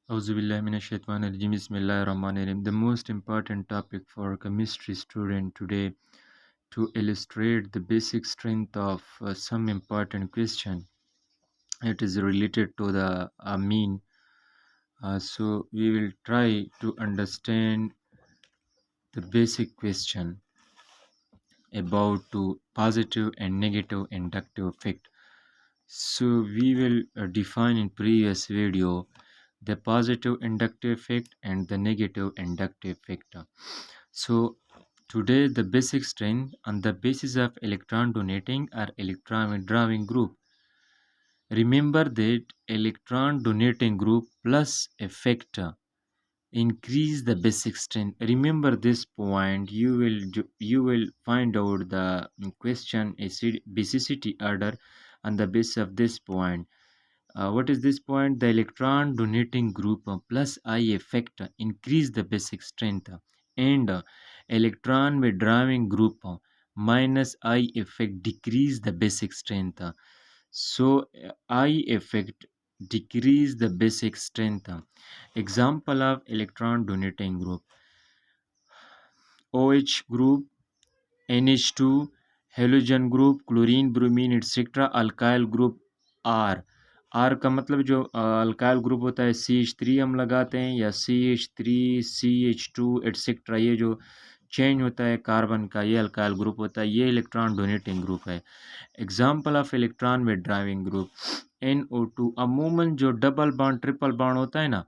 Auzubillahiminash-shaytanir-rajim. Bismillahir-rahmanir-rahim. The most important topic for a chemistry student today to illustrate the basic strength of some important question. It is related to the amine. So we will try to understand the basic question about to positive and negative inductive effect. So we will define in previous video the positive inductive effect and the negative inductive effect. So today the basic strength on the basis of electron donating or electron withdrawing group. Remember that electron donating group plus effect increase the basic strength. Remember this point. You will find out the question basicity order on the basis of this point. What is this point? The electron donating group plus I effect increase the basic strength, and electron withdrawing group minus I effect decrease the basic strength. So I effect decrease the basic strength. Example of electron donating group: OH group, NH2, halogen group, chlorine, bromine, etc. Alkyl group R. R का मतलब जो alkyl group होता है CH3 हम लगाते हैं, या CH3, CH2 etcetera, ये जो चेंज होता है कार्बन का, ये अल्काइल ग्रुप होता है, ये इलेक्ट्रॉन डोनेटिंग ग्रुप है. Example of electron withdrawing group NO2. अमूमन जो डबल बॉन्ड ट्रिपल बॉन्ड होता है ना,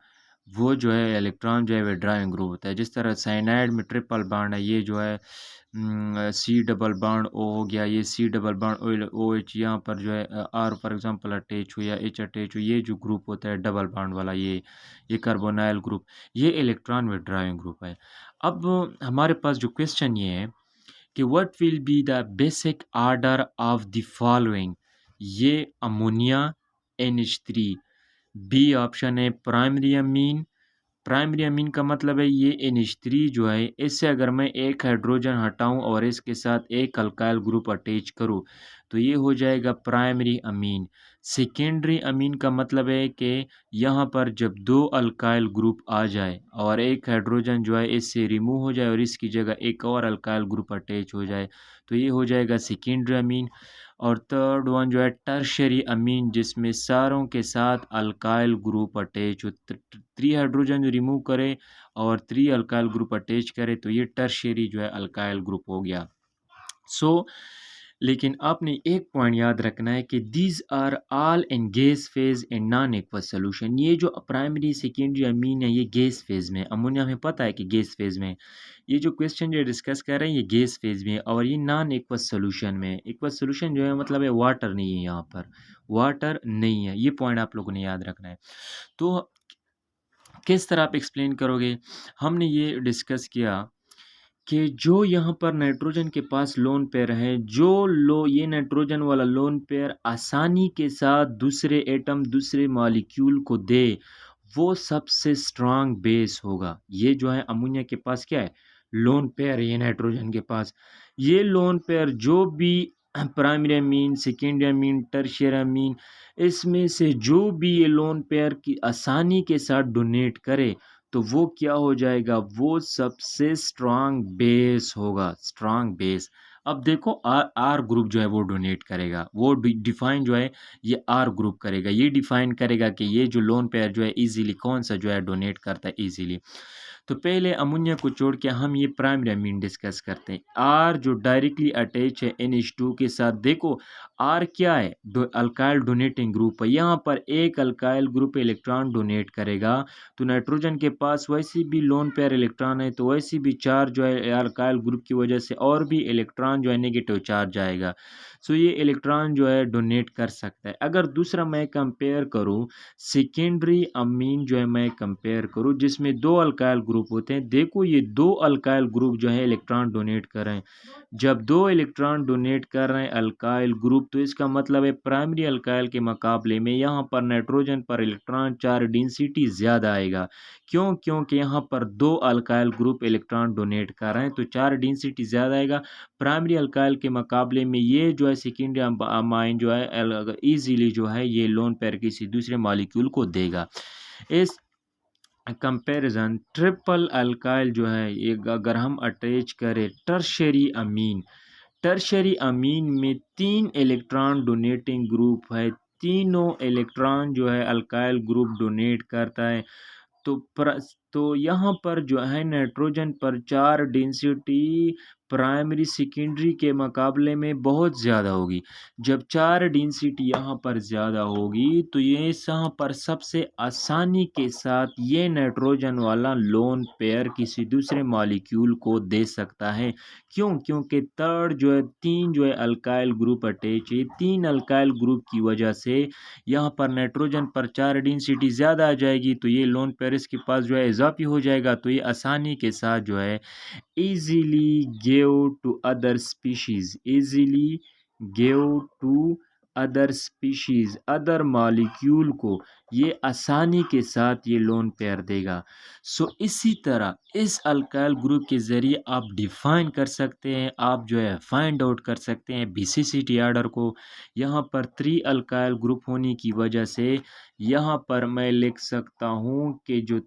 वो जो है इलेक्ट्रॉन जो है विड्राविंग ग्रुप होता है. जिस तरह साइनाइड में ट्रिपल बॉन्ड है, ये जो है सी डबल बॉन्ड ओ हो गया, ये C double bond O H, यहाँ पर जो है आर फॉर एग्जांपल अटैच हो या एच अटैच हो, ये जो ग्रुप होता है डबल बॉन्ड वाला, ये कार्बोनाइल ग्रुप, ये इलेक्ट्रॉन विड्राविंग ग्रुप है. अब हमारे पास जो क्वेश्चन ये है कि what will be the basic order of the following. ये अमोनिया NH3. बी ऑप्शन है प्राइमरी अमीन. प्राइमरी अमीन का मतलब है ये NH3 जो है, इससे अगर मैं एक हाइड्रोजन हटाऊं और इसके साथ एक अल्काइल ग्रुप अटैच करूं तो ये हो जाएगा प्राइमरी अमीन. सेकेंडरी अमीन का मतलब है कि यहाँ पर जब दो अल्काइल ग्रुप आ जाए और एक हाइड्रोजन जो है इससे रिमूव हो जाए और इसकी जगह एक और अल्काइल ग्रुप अटैच हो जाए तो ये हो जाएगा सेकेंडरी अमीन. और थर्ड वन जो है टर्शरी अमीन, जिसमें सारों के साथ अल्काइल ग्रुप अटैच हो, 3 हाइड्रोजन रिमूव करे और 3 अल्काइल ग्रुप अटैच करे तो ये टर्शरी जो है अल्काइल ग्रुप हो गया. सो लेकिन आपने एक पॉइंट याद रखना है कि these are all in gas phase and non aqueous solution. ये जो प्राइमरी सेकेंडरी अमीन है ये गैस फेज में, अमोनिया हमें पता है कि गैस फेज में. ये जो क्वेश्चन जो डिस्कस कर रहे हैं ये गैस फेज में और ये नॉन एक्वस सोल्यूशन में. एक्वस सोल्यूशन जो है मतलब है वाटर नहीं है, यहाँ पर वाटर नहीं है. ये पॉइंट आप लोगों ने याद रखना है. तो किस तरह आप एक्सप्लेन करोगे? हमने ये डिस्कस किया कि जो यहाँ पर नाइट्रोजन के पास लोन पेयर है, ये नाइट्रोजन वाला लोन पेयर आसानी के साथ दूसरे एटम दूसरे मॉलिक्यूल को दे, वो सबसे स्ट्रांग बेस होगा. ये जो है अमोनिया के पास क्या है, लोन पेयर है. ये नाइट्रोजन के पास ये लोन पेयर जो भी primary amine, secondary amine, tertiary amine, इसमें से जो भी ये लोन पेयर की आसानी के साथ डोनेट करे तो वो क्या हो जाएगा, वो सबसे स्ट्रांग बेस होगा, स्ट्रांग बेस. अब देखो आर आर ग्रुप जो है वो डोनेट करेगा, वो डिफाइन जो है ये आर ग्रुप करेगा, ये डिफाइन करेगा कि ये जो लोन पेयर जो है इजीली कौन सा जो है डोनेट करता है इजीली. तो पहले अमोनिया को छोड़ के हम ये प्राइमरी अमीन डिस्कस करते हैं. आर जो डायरेक्टली अटैच है NH2 के साथ, देखो आर क्या है, अल्काइल डोनेटिंग ग्रुप है. यहाँ पर एक अल्काइल ग्रुप इलेक्ट्रॉन डोनेट करेगा तो नाइट्रोजन के पास वैसे भी लोन पेयर इलेक्ट्रॉन है, तो वैसे भी चार्ज जो है अल्काइल ग्रुप की वजह से और भी इलेक्ट्रॉन जो है नेगेटिव चार्ज आएगा. सो ये इलेक्ट्रॉन जो है डोनेट कर सकता है. अगर दूसरा मैं कंपेयर करूँ, सेकेंडरी अमीन जो है मैं कंपेयर करूँ जिसमें दो अल्काइल ग्रुप होते हैं, देखो ये दो अल्काइल ग्रुप जो है इलेक्ट्रॉन डोनेट कर रहे हैं. जब दो इलेक्ट्रॉन डोनेट कर रहे हैं अल्काइल ग्रुप तो इसका मतलब है प्राइमरी अल्काइल के मुकाबले में यहाँ पर नाइट्रोजन पर इलेक्ट्रॉन चार्ज डेंसिटी ज़्यादा आएगा. क्यों? क्योंकि यहाँ पर दो अल्काइल ग्रुप इलेक्ट्रॉन डोनेट कर रहे हैं तो चार्ज डेंसिटी ज़्यादा आएगा प्राइमरी अल्काइल के मुकाबले में. ये जो है सेकेंडरी अमाइन जो है ईजीली जो है ये लोन पेयर किसी दूसरे मॉलिक्यूल को देगा. इस कंपैरिजन ट्रिपल अल्काइल जो है ये अगर हम अटैच करें टर्शरी अमीन में 3 इलेक्ट्रॉन डोनेटिंग ग्रुप है, तीनों इलेक्ट्रॉन जो है अल्काइल ग्रुप डोनेट करता है। तो यहाँ पर जो है नाइट्रोजन पर 4 डेंसिटी प्राइमरी सेकेंडरी के मुकाबले में बहुत ज़्यादा होगी। जब 4 डेंसिटी यहाँ पर ज़्यादा होगी तो ये यहाँ पर सबसे आसानी के साथ ये नाइट्रोजन वाला लोन पेयर किसी दूसरे मॉलिक्यूल को दे सकता है। क्यों? क्योंकि थर्ड जो है 3 जो है अल्काइल ग्रुप अटैच है, 3 अल्काइल ग्रुप की वजह से यहाँ पर नाइट्रोजन पर 4 डेंसिटी ज़्यादा आ जाएगी, तो ये लोन पेयर इसके पास जो है इजाफी हो जाएगा, तो ये आसानी के साथ जो है easily give to other species, easily give to other species other molecule को ये आसानी के साथ ये लोन पेयर देगा। सो इसी तरह इस अल्काइल ग्रुप के ज़रिए आप डिफाइन कर सकते हैं, आप जो है फाइंड आउट कर सकते हैं बेसिसिटी आर्डर को। यहाँ पर 3 अल्काइल ग्रुप होने की वजह से यहाँ पर मैं लिख सकता हूँ कि जो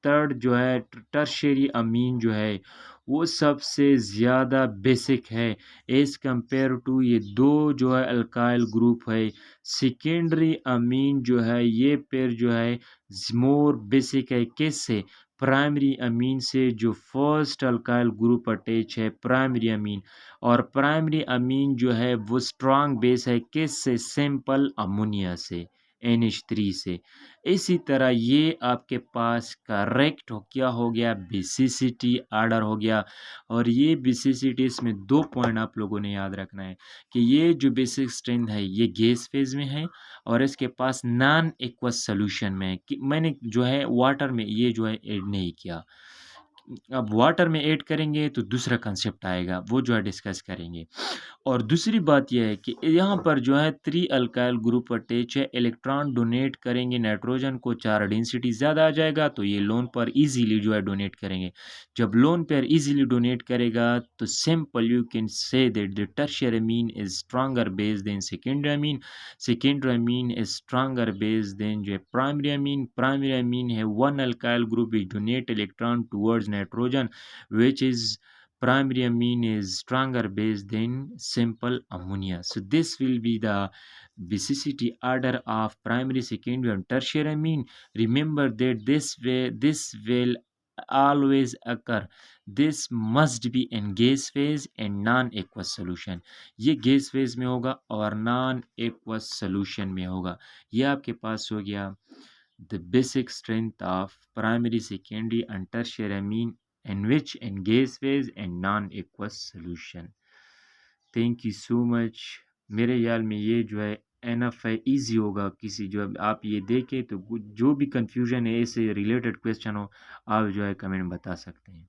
थर्ड जो है टर्शियरी अमीन जो है वो सबसे ज़्यादा बेसिक है एज़ कंपेयर टू ये 2 जो है अल्काइल ग्रुप है। सेकेंडरी अमीन जो है ये पेयर जो है मोर बेसिक है, किससे? प्राइमरी अमीन से, जो फर्स्ट अल्काइल ग्रुप अटैच है प्राइमरी अमीन, और प्राइमरी अमीन जो है वो स्ट्रांग बेस है किससे? सिंपल अमोनिया से, NH3 से। इसी तरह ये आपके पास करेक्ट हो क्या हो गया? बेसिसिटी आर्डर हो गया। और ये बेसिसिटी इसमें 2 पॉइंट आप लोगों ने याद रखना है कि ये जो बेसिक स्ट्रेंथ है ये गैस फेज में है और इसके पास नॉन एक्वस सॉल्यूशन में है कि मैंने जो है वाटर में ये जो है ऐड नहीं किया। अब वाटर में ऐड करेंगे तो दूसरा कंसेप्ट आएगा, वो जो है डिस्कस करेंगे। और दूसरी बात यह है कि यहाँ पर जो है 3 अल्काइल ग्रुप अटैच है, इलेक्ट्रॉन डोनेट करेंगे नाइट्रोजन को, 4 डेंसिटी ज़्यादा आ जाएगा तो ये लोन पर इजीली जो है डोनेट करेंगे। जब लोन पेयर इजीली डोनेट करेगा तो simple you can say that the tertiary amine is stronger base than secondary amine, secondary amine is stronger base than जो है प्राइमरी अमीन है 1 alkyl group which donate electron towards nitrogen which is primary amine is stronger base than simple ammonia. So this will be the basicity order of primary, secondary and tertiary amine. Remember that this will always occur. This must be in gas phase and non-aqueous solution. ये gas phase में होगा और non-aqueous solution में होगा। ये आपके पास हो गया the basic strength of primary, secondary and tertiary amine in which in gas phase and non-aqueous solution. Thank you so much. मेरे ख्याल में ये जो है एनफ है, ईजी होगा। किसी जो आप ये देखें तो जो भी कंफ्यूजन है इससे रिलेटेड क्वेश्चन हो आप जो है कमेंट में बता सकते हैं।